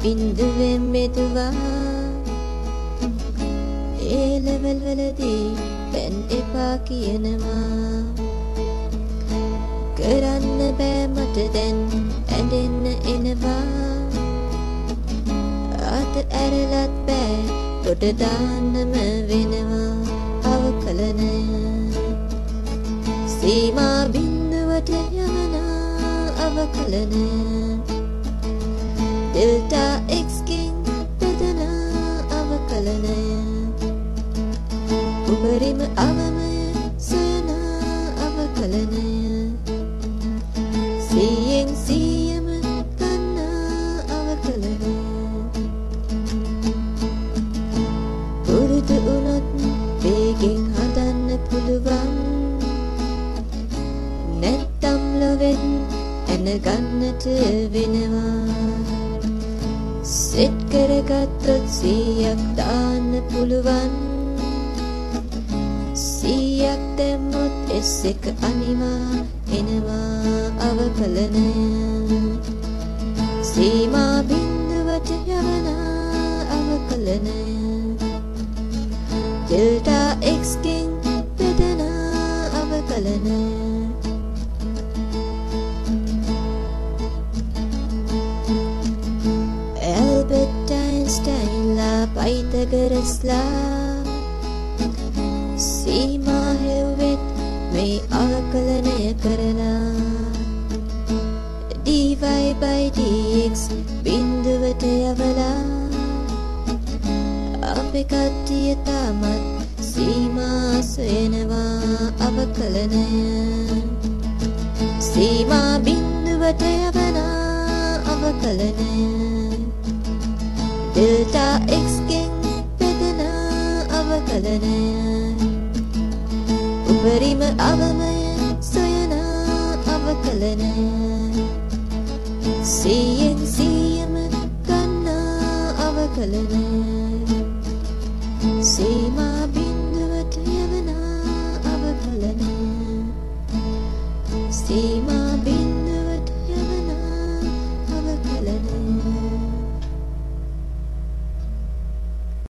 බින්දුවෙන් මෙතුවා ඒ level වලදී දැන් එපා කියනවා කරන්න බෑ මට දැන් ඇඬෙන්න එනවා අත ඇරලත් බෑ තොට දාන්නම වෙනවා අවකලනය සීමා බින්දුවට යවනා අවකලනය ඩෙල්ටා එක්ස්ගෙන් බෙදනා අවකලනය උපරිම අවමය සොයනා අවකලනය සියෙන් සියම ගන්නා අවකලනය පුරුදු වුණොත් වේගෙන් හදන්න පුළුවන් නැත්තම් ලොවෙන් ඇනගන්නට වෙනවා සෙට් කරගත්තොත් 100ක් දාන්න පුළුවන් 100ක් දැම්මොත් S1 අනිවා එනවා අවකලනය සීමා බින්දුවට යවනා අවකලනය ඩෙල්ටා එක්ස්ගෙන් බෙදනා අවකලනය ඇල්බර්ට් අයින්ස්ටයින්ලා පයිතගරස්ලා සීමා හෙව්වෙත් මේ අවකලනය කරලා dy/dx බින්දුවට යවලා අපේ කට්ටිය තාමත් සීමා සොයනවා අවකලනය සීමා බින්දුවට යවනා අවකලනය ඩෙල්ටා එක්ස්ගෙන් බෙදනා අවකලනය උපරිම අවමය සොයනා අවකලනය සියෙන් සියම ගන්නා අවකලනය